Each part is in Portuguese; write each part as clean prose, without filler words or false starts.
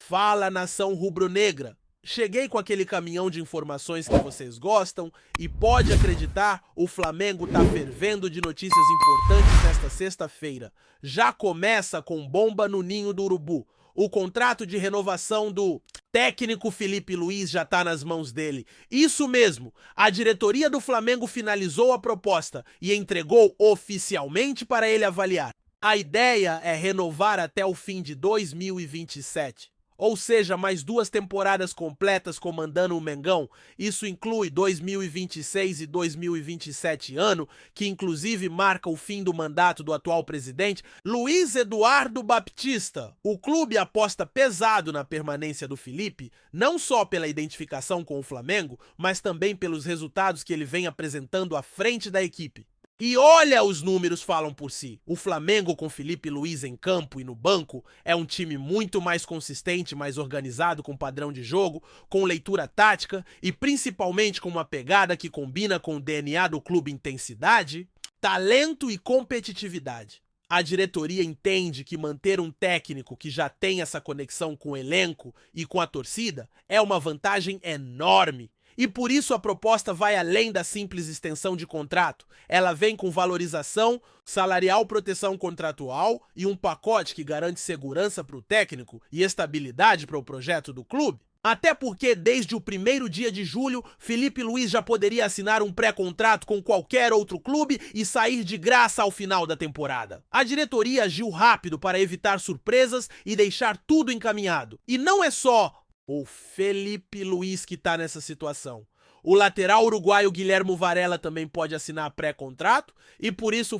Fala, nação rubro-negra! Cheguei com aquele caminhão de informações que vocês gostam e pode acreditar, o Flamengo tá fervendo de notícias importantes nesta sexta-feira. Já começa com bomba no ninho do urubu. O contrato de renovação do técnico Felipe Luiz já tá nas mãos dele. Isso mesmo, a diretoria do Flamengo finalizou a proposta e entregou oficialmente para ele avaliar. A ideia é renovar até o fim de 2027. Ou seja, mais 2 temporadas completas comandando o Mengão. Isso inclui 2026 e 2027 ano, que inclusive marca o fim do mandato do atual presidente, Luiz Eduardo Baptista. O clube aposta pesado na permanência do Felipe, não só pela identificação com o Flamengo, mas também pelos resultados que ele vem apresentando à frente da equipe. E olha, os números falam por si. O Flamengo com Felipe Luiz em campo e no banco é um time muito mais consistente, mais organizado, com padrão de jogo, com leitura tática e principalmente com uma pegada que combina com o DNA do clube: intensidade, talento e competitividade. A diretoria entende que manter um técnico que já tem essa conexão com o elenco e com a torcida é uma vantagem enorme. E por isso a proposta vai além da simples extensão de contrato. Ela vem com valorização salarial, proteção contratual e um pacote que garante segurança para o técnico e estabilidade para o projeto do clube. Até porque desde o primeiro dia de julho, Felipe Luiz já poderia assinar um pré-contrato com qualquer outro clube e sair de graça ao final da temporada. A diretoria agiu rápido para evitar surpresas e deixar tudo encaminhado. E não é só o Felipe Luiz que tá nessa situação. O lateral uruguaio Guilherme Varela também pode assinar pré-contrato e por isso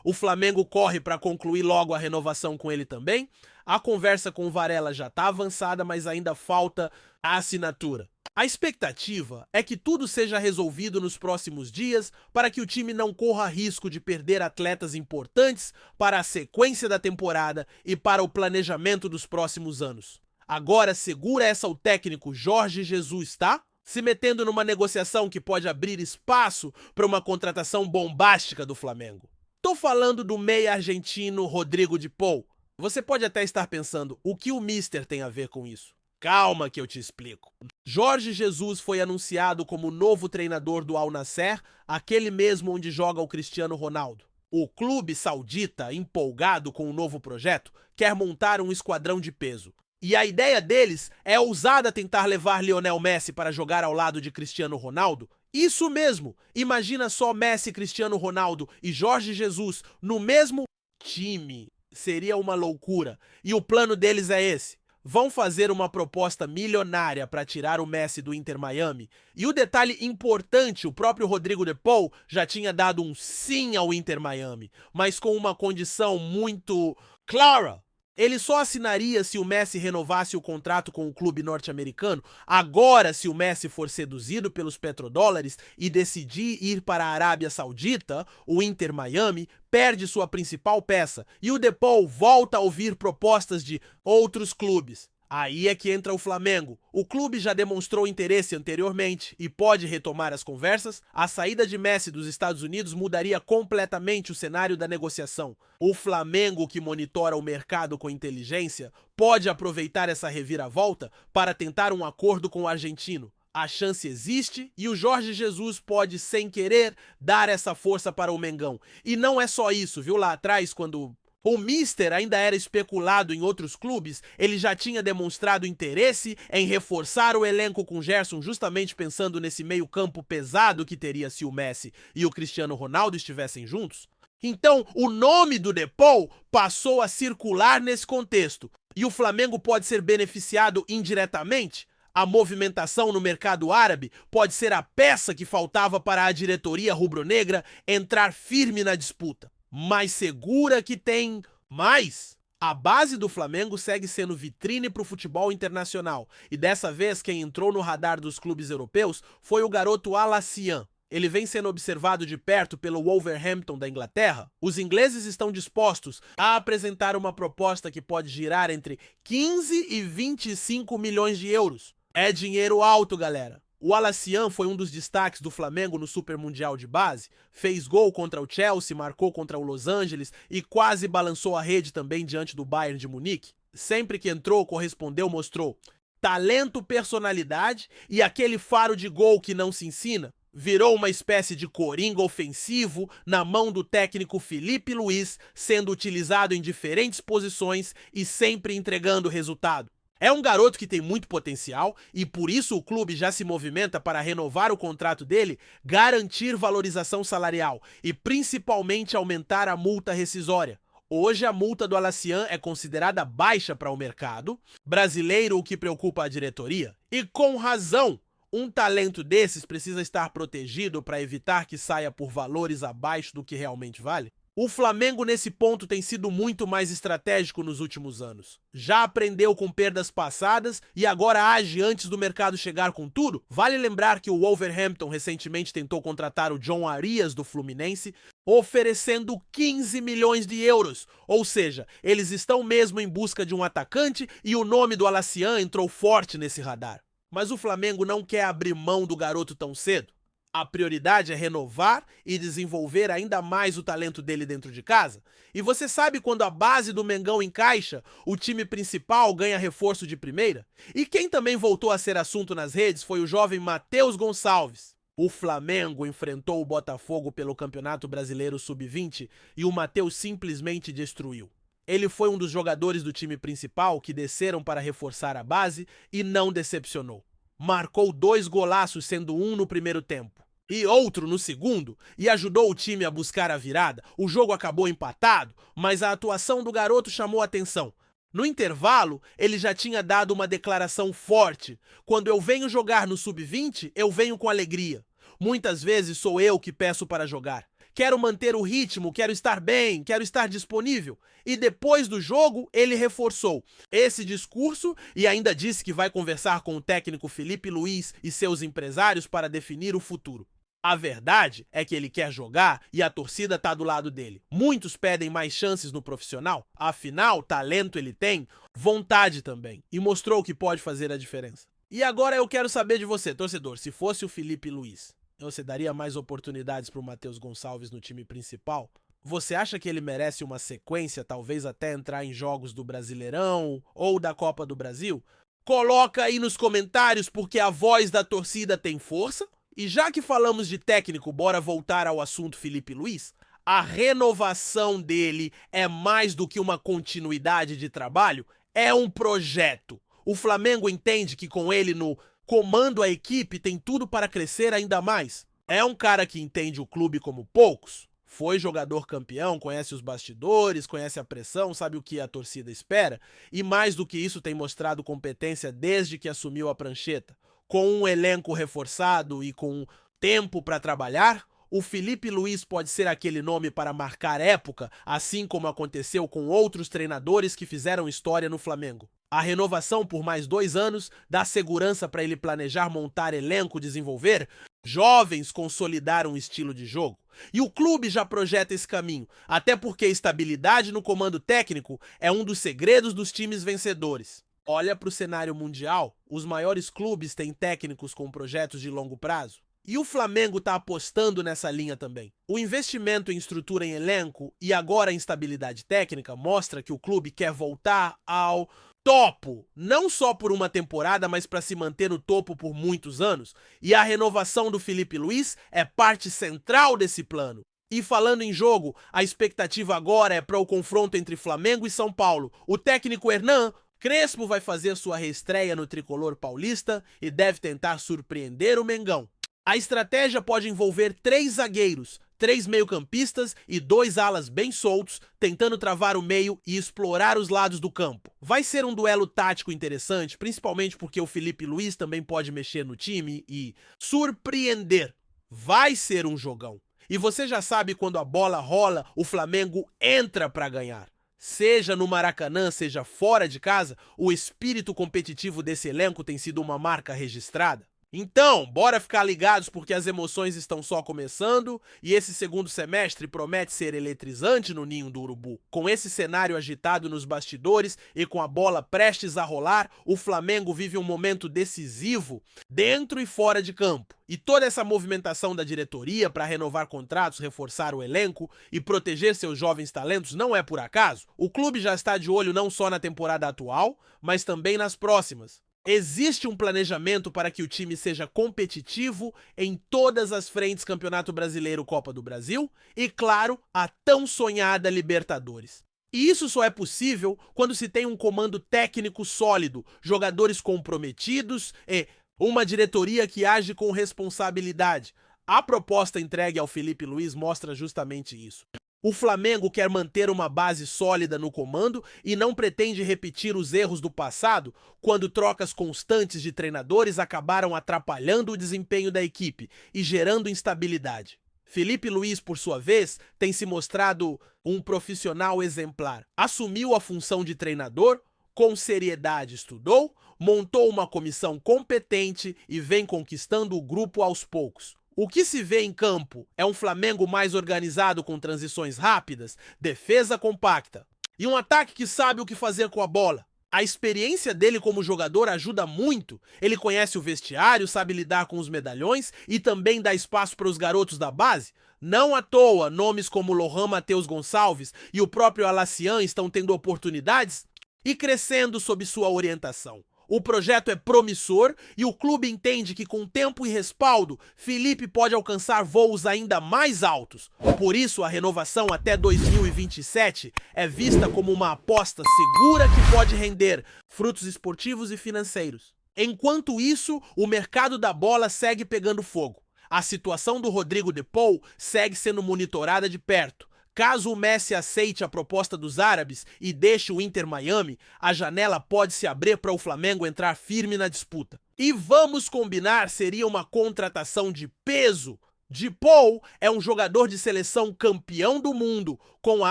o Flamengo corre para concluir logo a renovação com ele também. A conversa com o Varela já tá avançada, mas ainda falta a assinatura. A expectativa é que tudo seja resolvido nos próximos dias para que o time não corra risco de perder atletas importantes para a sequência da temporada e para o planejamento dos próximos anos. Agora segura essa o técnico Jorge Jesus, tá? Se metendo numa negociação que pode abrir espaço para uma contratação bombástica do Flamengo. Tô falando do meia argentino Rodrigo de Paul. Você pode até estar pensando, o que o Mister tem a ver com isso? Calma que eu te explico. Jorge Jesus foi anunciado como novo treinador do Al Nassr, aquele mesmo onde joga o Cristiano Ronaldo. O clube saudita, empolgado com o novo projeto, quer montar um esquadrão de peso. E a ideia deles é ousada tentar levar Lionel Messi para jogar ao lado de Cristiano Ronaldo. Isso mesmo! Imagina só Messi, Cristiano Ronaldo e Jorge Jesus no mesmo time. Seria uma loucura. E o plano deles é esse. Vão fazer uma proposta milionária para tirar o Messi do Inter Miami. E o detalhe importante, o próprio Rodrigo de Paul já tinha dado um sim ao Inter Miami, mas com uma condição muito clara. Ele só assinaria se o Messi renovasse o contrato com o clube norte-americano. Agora, se o Messi for seduzido pelos petrodólares e decidir ir para a Arábia Saudita, o Inter Miami perde sua principal peça e o De Paul volta a ouvir propostas de outros clubes. Aí é que entra o Flamengo. O clube já demonstrou interesse anteriormente e pode retomar as conversas. A saída de Messi dos Estados Unidos mudaria completamente o cenário da negociação. O Flamengo, que monitora o mercado com inteligência, pode aproveitar essa reviravolta para tentar um acordo com o argentino. A chance existe e o Jorge Jesus pode, sem querer, dar essa força para o Mengão. E não é só isso, viu? Lá atrás, quando o Mister ainda era especulado em outros clubes, ele já tinha demonstrado interesse em reforçar o elenco com Gerson, justamente pensando nesse meio-campo pesado que teria se o Messi e o Cristiano Ronaldo estivessem juntos. Então, o nome do De Paul passou a circular nesse contexto, e o Flamengo pode ser beneficiado indiretamente. A movimentação no mercado árabe pode ser a peça que faltava para a diretoria rubro-negra entrar firme na disputa. Mas segura que tem mais. A base do Flamengo segue sendo vitrine para o futebol internacional. E dessa vez quem entrou no radar dos clubes europeus foi o garoto Alassian. Ele vem sendo observado de perto pelo Wolverhampton da Inglaterra. Os ingleses estão dispostos a apresentar uma proposta que pode girar entre 15 e 25 milhões de euros. É dinheiro alto, galera. O Alassian foi um dos destaques do Flamengo no Super Mundial de Base, fez gol contra o Chelsea, marcou contra o Los Angeles e quase balançou a rede também diante do Bayern de Munique. Sempre que entrou, correspondeu, mostrou talento, personalidade e aquele faro de gol que não se ensina. Virou uma espécie de coringa ofensivo na mão do técnico Filipe Luís, sendo utilizado em diferentes posições e sempre entregando resultado. É um garoto que tem muito potencial e por isso o clube já se movimenta para renovar o contrato dele, garantir valorização salarial e principalmente aumentar a multa rescisória. Hoje a multa do Alassiane é considerada baixa para o mercado brasileiro, o que preocupa a diretoria. E com razão, um talento desses precisa estar protegido para evitar que saia por valores abaixo do que realmente vale. O Flamengo nesse ponto tem sido muito mais estratégico nos últimos anos. Já aprendeu com perdas passadas e agora age antes do mercado chegar com tudo? Vale lembrar que o Wolverhampton recentemente tentou contratar o John Arias do Fluminense, oferecendo 15 milhões de euros. Ou seja, eles estão mesmo em busca de um atacante e o nome do Alassiane entrou forte nesse radar. Mas o Flamengo não quer abrir mão do garoto tão cedo. A prioridade é renovar e desenvolver ainda mais o talento dele dentro de casa. E você sabe quando a base do Mengão encaixa, o time principal ganha reforço de primeira? E quem também voltou a ser assunto nas redes foi o jovem Matheus Gonçalves. O Flamengo enfrentou o Botafogo pelo Campeonato Brasileiro Sub-20 e o Matheus simplesmente destruiu. Ele foi um dos jogadores do time principal que desceram para reforçar a base e não decepcionou. Marcou 2 golaços, sendo um no primeiro tempo e outro no segundo, e ajudou o time a buscar a virada. O jogo acabou empatado, mas a atuação do garoto chamou a atenção. No intervalo, ele já tinha dado uma declaração forte: quando eu venho jogar no Sub-20, eu venho com alegria. Muitas vezes sou eu que peço para jogar. Quero manter o ritmo, quero estar bem, quero estar disponível. E depois do jogo, ele reforçou esse discurso e ainda disse que vai conversar com o técnico Filipe Luís e seus empresários para definir o futuro. A verdade é que ele quer jogar e a torcida está do lado dele. Muitos pedem mais chances no profissional, afinal, talento ele tem, vontade também, e mostrou que pode fazer a diferença. E agora eu quero saber de você, torcedor, se fosse o Filipe Luís, você daria mais oportunidades para o Matheus Gonçalves no time principal? Você acha que ele merece uma sequência, talvez até entrar em jogos do Brasileirão ou da Copa do Brasil? Coloca aí nos comentários, porque a voz da torcida tem força. E já que falamos de técnico, bora voltar ao assunto Filipe Luís? A renovação dele é mais do que uma continuidade de trabalho, é um projeto. O Flamengo entende que com ele no comando a equipe tem tudo para crescer ainda mais. É um cara que entende o clube como poucos. Foi jogador campeão, conhece os bastidores, conhece a pressão, sabe o que a torcida espera. E mais do que isso, tem mostrado competência desde que assumiu a prancheta. Com um elenco reforçado e com tempo para trabalhar, o Filipe Luís pode ser aquele nome para marcar época, assim como aconteceu com outros treinadores que fizeram história no Flamengo. A renovação por mais 2 anos dá segurança para ele planejar montar elenco, desenvolver jovens, consolidar um estilo de jogo. E o clube já projeta esse caminho, até porque estabilidade no comando técnico é um dos segredos dos times vencedores. Olha para o cenário mundial, os maiores clubes têm técnicos com projetos de longo prazo. E o Flamengo está apostando nessa linha também. O investimento em estrutura em elenco e agora em estabilidade técnica mostra que o clube quer voltar ao topo, não só por uma temporada, mas para se manter no topo por muitos anos. E a renovação do Filipe Luís é parte central desse plano. E falando em jogo, a expectativa agora é para o confronto entre Flamengo e São Paulo. O técnico Hernan Crespo vai fazer sua reestreia no tricolor paulista e deve tentar surpreender o Mengão. A estratégia pode envolver 3 zagueiros, 3 meio-campistas e 2 alas bem soltos, tentando travar o meio e explorar os lados do campo. Vai ser um duelo tático interessante, principalmente porque o Filipe Luís também pode mexer no time e surpreender. Vai ser um jogão. E você já sabe, quando a bola rola, o Flamengo entra para ganhar. Seja no Maracanã, seja fora de casa, o espírito competitivo desse elenco tem sido uma marca registrada. Então, bora ficar ligados porque as emoções estão só começando e esse segundo semestre promete ser eletrizante no Ninho do Urubu. Com esse cenário agitado nos bastidores e com a bola prestes a rolar, o Flamengo vive um momento decisivo dentro e fora de campo. E toda essa movimentação da diretoria para renovar contratos, reforçar o elenco e proteger seus jovens talentos não é por acaso. O clube já está de olho não só na temporada atual, mas também nas próximas. Existe um planejamento para que o time seja competitivo em todas as frentes Campeonato Brasileiro, Copa do Brasil e, claro, a tão sonhada Libertadores. E isso só é possível quando se tem um comando técnico sólido, jogadores comprometidos e uma diretoria que age com responsabilidade. A proposta entregue ao Felipe Luiz mostra justamente isso. O Flamengo quer manter uma base sólida no comando e não pretende repetir os erros do passado, quando trocas constantes de treinadores acabaram atrapalhando o desempenho da equipe e gerando instabilidade. Felipe Luiz, por sua vez, tem se mostrado um profissional exemplar. Assumiu a função de treinador, com seriedade estudou, montou uma comissão competente e vem conquistando o grupo aos poucos. O que se vê em campo é um Flamengo mais organizado com transições rápidas, defesa compacta e um ataque que sabe o que fazer com a bola. A experiência dele como jogador ajuda muito. Ele conhece o vestiário, sabe lidar com os medalhões e também dá espaço para os garotos da base. Não à toa, nomes como Lohan Matheus Gonçalves e o próprio Alacian estão tendo oportunidades e crescendo sob sua orientação. O projeto é promissor e o clube entende que com tempo e respaldo, Felipe pode alcançar voos ainda mais altos. Por isso, a renovação até 2027 é vista como uma aposta segura que pode render frutos esportivos e financeiros. Enquanto isso, o mercado da bola segue pegando fogo. A situação do Rodrigo de Paul segue sendo monitorada de perto. Caso o Messi aceite a proposta dos árabes e deixe o Inter Miami, a janela pode se abrir para o Flamengo entrar firme na disputa. E vamos combinar, seria uma contratação de peso. De Paul é um jogador de seleção campeão do mundo com a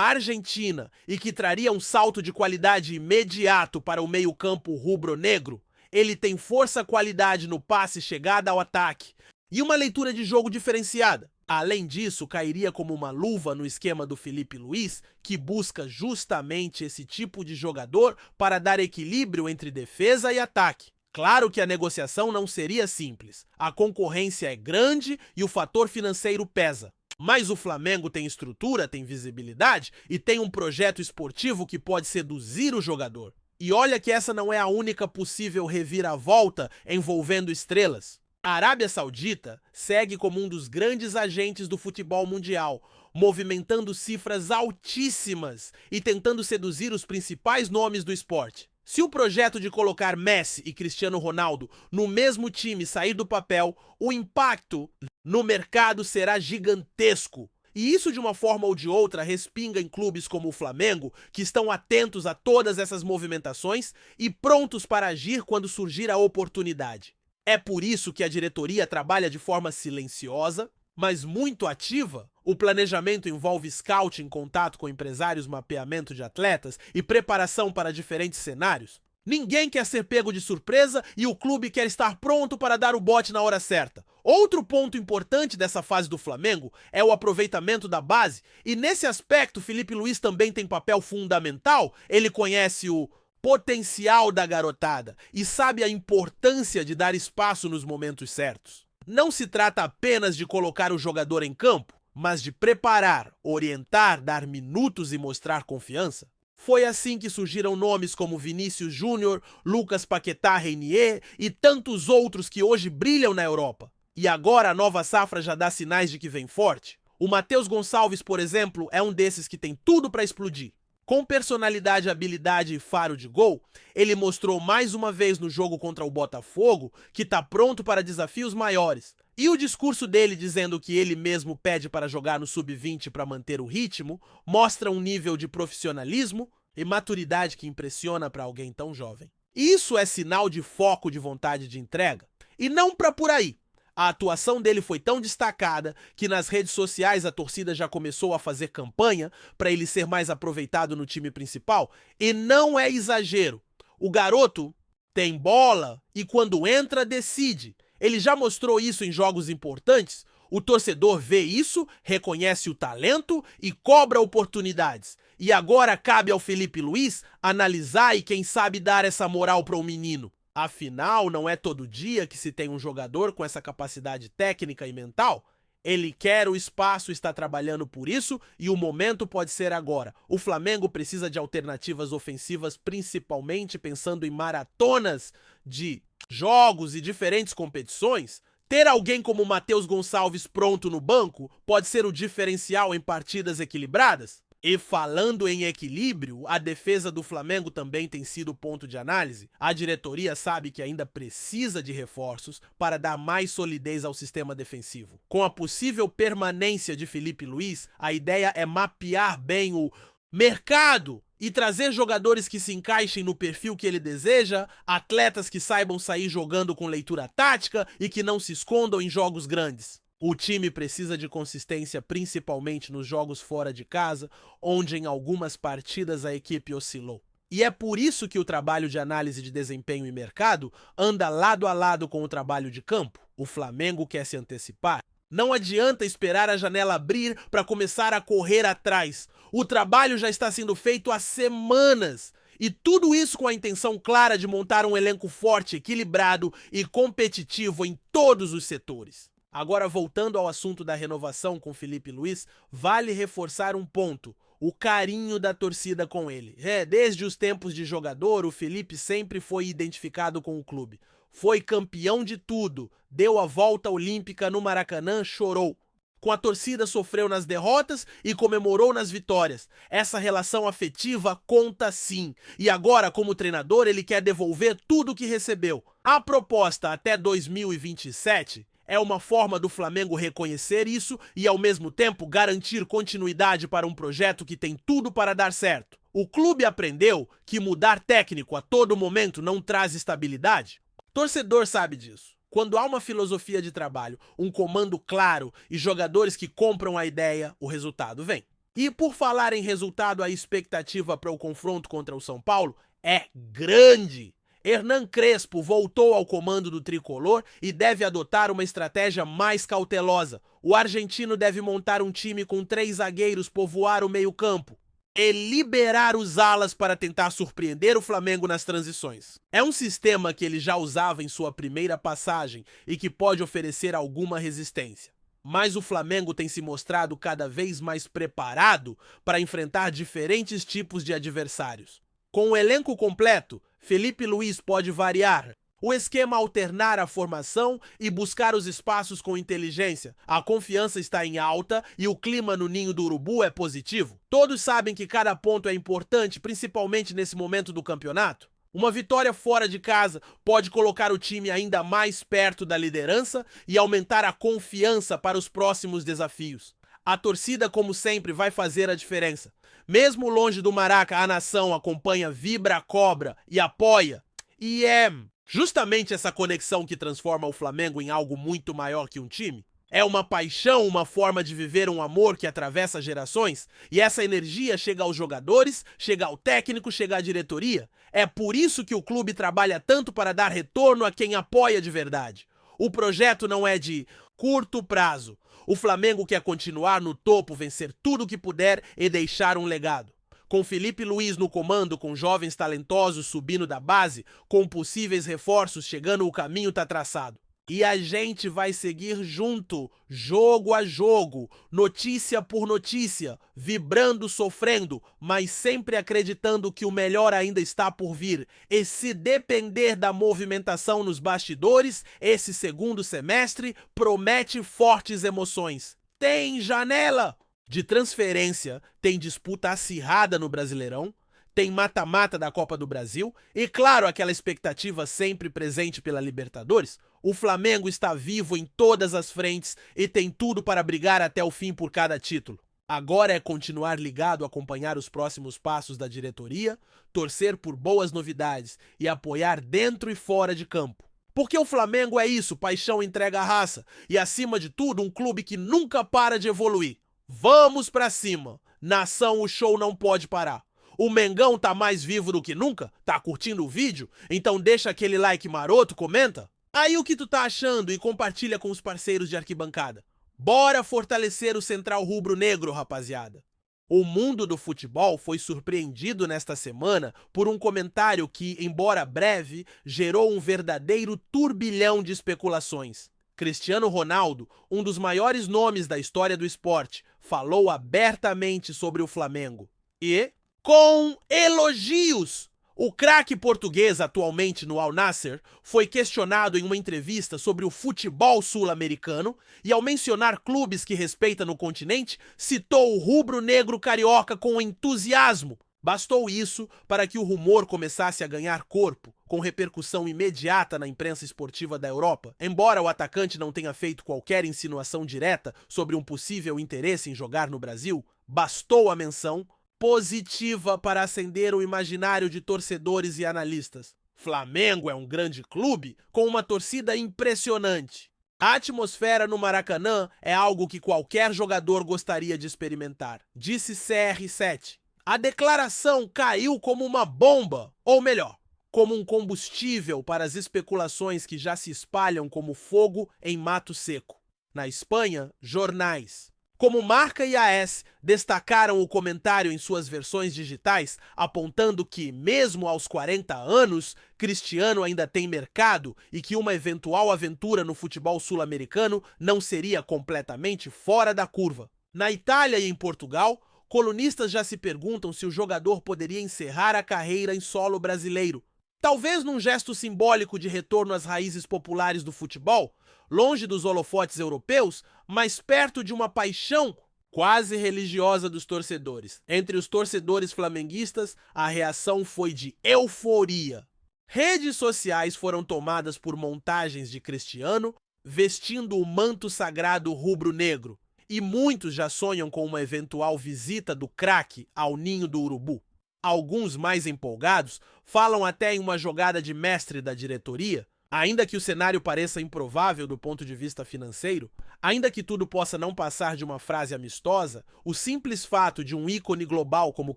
Argentina e que traria um salto de qualidade imediato para o meio-campo rubro-negro. Ele tem força e qualidade no passe, chegada ao ataque e uma leitura de jogo diferenciada. Além disso, cairia como uma luva no esquema do Felipe Luiz, que busca justamente esse tipo de jogador para dar equilíbrio entre defesa e ataque. Claro que a negociação não seria simples. A concorrência é grande e o fator financeiro pesa. Mas o Flamengo tem estrutura, tem visibilidade e tem um projeto esportivo que pode seduzir o jogador. E olha que essa não é a única possível reviravolta envolvendo estrelas. A Arábia Saudita segue como um dos grandes agentes do futebol mundial, movimentando cifras altíssimas e tentando seduzir os principais nomes do esporte. Se o projeto de colocar Messi e Cristiano Ronaldo no mesmo time sair do papel, o impacto no mercado será gigantesco. E isso, de uma forma ou de outra, respinga em clubes como o Flamengo, que estão atentos a todas essas movimentações e prontos para agir quando surgir a oportunidade. É por isso que a diretoria trabalha de forma silenciosa, mas muito ativa. O planejamento envolve scouting, contato com empresários, mapeamento de atletas e preparação para diferentes cenários. Ninguém quer ser pego de surpresa e o clube quer estar pronto para dar o bote na hora certa. Outro ponto importante dessa fase do Flamengo é o aproveitamento da base, e nesse aspecto Felipe Luiz também tem papel fundamental. Ele conhece o potencial da garotada e sabe a importância de dar espaço nos momentos certos. Não se trata apenas de colocar o jogador em campo, mas de preparar, orientar, dar minutos e mostrar confiança. Foi assim que surgiram nomes como Vinícius Júnior, Lucas Paquetá, Reinier e tantos outros que hoje brilham na Europa. E agora a nova safra já dá sinais de que vem forte. O Matheus Gonçalves, por exemplo, é um desses que tem tudo para explodir. Com personalidade, habilidade e faro de gol, ele mostrou mais uma vez no jogo contra o Botafogo que está pronto para desafios maiores. E o discurso dele dizendo que ele mesmo pede para jogar no sub-20 para manter o ritmo, mostra um nível de profissionalismo e maturidade que impressiona para alguém tão jovem. Isso é sinal de foco, de vontade de entrega. E não para por aí. A atuação dele foi tão destacada que nas redes sociais a torcida já começou a fazer campanha para ele ser mais aproveitado no time principal. E não é exagero. O garoto tem bola e quando entra decide. Ele já mostrou isso em jogos importantes. O torcedor vê isso, reconhece o talento e cobra oportunidades. E agora cabe ao Felipe Luís analisar e quem sabe dar essa moral para o menino. Afinal, não é todo dia que se tem um jogador com essa capacidade técnica e mental. Ele quer o espaço, está trabalhando por isso e o momento pode ser agora. O Flamengo precisa de alternativas ofensivas, principalmente pensando em maratonas de jogos e diferentes competições. Ter alguém como o Matheus Gonçalves pronto no banco pode ser o diferencial em partidas equilibradas? E falando em equilíbrio, a defesa do Flamengo também tem sido ponto de análise. A diretoria sabe que ainda precisa de reforços para dar mais solidez ao sistema defensivo. Com a possível permanência de Felipe Luís, a ideia é mapear bem o mercado e trazer jogadores que se encaixem no perfil que ele deseja, atletas que saibam sair jogando com leitura tática e que não se escondam em jogos grandes. O time precisa de consistência principalmente nos jogos fora de casa, onde em algumas partidas a equipe oscilou. E é por isso que o trabalho de análise de desempenho e mercado anda lado a lado com o trabalho de campo. O Flamengo quer se antecipar. Não adianta esperar a janela abrir para começar a correr atrás. O trabalho já está sendo feito há semanas. E tudo isso com a intenção clara de montar um elenco forte, equilibrado e competitivo em todos os setores. Agora, voltando ao assunto da renovação com Felipe Luís, vale reforçar um ponto: o carinho da torcida com ele. Desde os tempos de jogador, o Felipe sempre foi identificado com o clube. Foi campeão de tudo, deu a volta olímpica no Maracanã, chorou. Com a torcida sofreu nas derrotas e comemorou nas vitórias. Essa relação afetiva conta sim. E agora, como treinador, ele quer devolver tudo o que recebeu. A proposta até 2027 é uma forma do Flamengo reconhecer isso e, ao mesmo tempo, garantir continuidade para um projeto que tem tudo para dar certo. O clube aprendeu que mudar técnico a todo momento não traz estabilidade. Torcedor sabe disso. Quando há uma filosofia de trabalho, um comando claro e jogadores que compram a ideia, o resultado vem. E por falar em resultado, a expectativa para o confronto contra o São Paulo é grande. Hernan Crespo voltou ao comando do tricolor e deve adotar uma estratégia mais cautelosa. O argentino deve montar um time com 3 zagueiros, povoar o meio-campo e liberar os alas para tentar surpreender o Flamengo nas transições. É um sistema que ele já usava em sua primeira passagem e que pode oferecer alguma resistência. Mas o Flamengo tem se mostrado cada vez mais preparado para enfrentar diferentes tipos de adversários. Com o elenco completo, Felipe Luís pode variar o esquema, alternar a formação e buscar os espaços com inteligência. A confiança está em alta e o clima no ninho do urubu é positivo. Todos sabem que cada ponto é importante, principalmente nesse momento do campeonato. Uma vitória fora de casa pode colocar o time ainda mais perto da liderança e aumentar a confiança para os próximos desafios. A torcida, como sempre, vai fazer a diferença. Mesmo longe do Maraca, a nação acompanha, vibra, cobra e apoia. E é justamente essa conexão que transforma o Flamengo em algo muito maior que um time. É uma paixão, uma forma de viver um amor que atravessa gerações, e essa energia chega aos jogadores, chega ao técnico, chega à diretoria. É por isso que o clube trabalha tanto para dar retorno a quem apoia de verdade. O projeto não é de curto prazo. O Flamengo quer continuar no topo, vencer tudo o que puder e deixar um legado. Com Felipe Luís no comando, com jovens talentosos subindo da base, com possíveis reforços chegando, o caminho tá traçado. E a gente vai seguir junto, jogo a jogo, notícia por notícia, vibrando, sofrendo, mas sempre acreditando que o melhor ainda está por vir. E se depender da movimentação nos bastidores, esse segundo semestre promete fortes emoções. Tem janela de transferência, tem disputa acirrada no Brasileirão, tem mata-mata da Copa do Brasil e, claro, aquela expectativa sempre presente pela Libertadores. O Flamengo está vivo em todas as frentes e tem tudo para brigar até o fim por cada título. Agora é continuar ligado, acompanhar os próximos passos da diretoria, torcer por boas novidades e apoiar dentro e fora de campo. Porque o Flamengo é isso, paixão, entrega, raça e, acima de tudo, um clube que nunca para de evoluir. Vamos pra cima! Nação, o show não pode parar. O Mengão tá mais vivo do que nunca? Tá curtindo o vídeo? Então deixa aquele like maroto, comenta. Aí o que tu tá achando e compartilha com os parceiros de arquibancada. Bora fortalecer o Central Rubro-Negro, rapaziada. O mundo do futebol foi surpreendido nesta semana por um comentário que, embora breve, gerou um verdadeiro turbilhão de especulações. Cristiano Ronaldo, um dos maiores nomes da história do esporte, falou abertamente sobre o Flamengo. E, com elogios, o craque português atualmente no Al Nassr foi questionado em uma entrevista sobre o futebol sul-americano e, ao mencionar clubes que respeita no continente, citou o rubro-negro carioca com entusiasmo. Bastou isso para que o rumor começasse a ganhar corpo, com repercussão imediata na imprensa esportiva da Europa. Embora o atacante não tenha feito qualquer insinuação direta sobre um possível interesse em jogar no Brasil, bastou a menção positiva para acender o imaginário de torcedores e analistas. Flamengo é um grande clube com uma torcida impressionante. A atmosfera no Maracanã é algo que qualquer jogador gostaria de experimentar, disse CR7. A declaração caiu como uma bomba, ou melhor, como um combustível para as especulações que já se espalham como fogo em mato seco. Na Espanha, jornais como Marca e AS destacaram o comentário em suas versões digitais, apontando que, mesmo aos 40 anos, Cristiano ainda tem mercado e que uma eventual aventura no futebol sul-americano não seria completamente fora da curva. Na Itália e em Portugal, colunistas já se perguntam se o jogador poderia encerrar a carreira em solo brasileiro. Talvez num gesto simbólico de retorno às raízes populares do futebol, longe dos holofotes europeus, mas perto de uma paixão quase religiosa dos torcedores. Entre os torcedores flamenguistas, a reação foi de euforia. Redes sociais foram tomadas por montagens de Cristiano vestindo o manto sagrado rubro-negro, e muitos já sonham com uma eventual visita do craque ao ninho do urubu. Alguns mais empolgados falam até em uma jogada de mestre da diretoria. Ainda que o cenário pareça improvável do ponto de vista financeiro, ainda que tudo possa não passar de uma frase amistosa, o simples fato de um ícone global como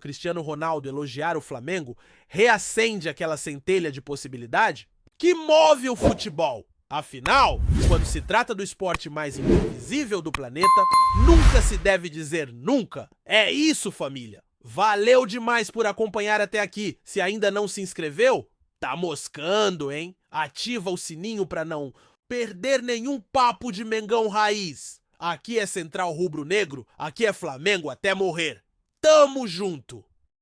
Cristiano Ronaldo elogiar o Flamengo reacende aquela centelha de possibilidade que move o futebol. Afinal, quando se trata do esporte mais imprevisível do planeta, nunca se deve dizer nunca. É isso, família! Valeu demais por acompanhar até aqui. Se ainda não se inscreveu, tá moscando, hein? Ativa o sininho para não perder nenhum papo de Mengão raiz. Aqui é Central Rubro-Negro, aqui é Flamengo até morrer. Tamo junto!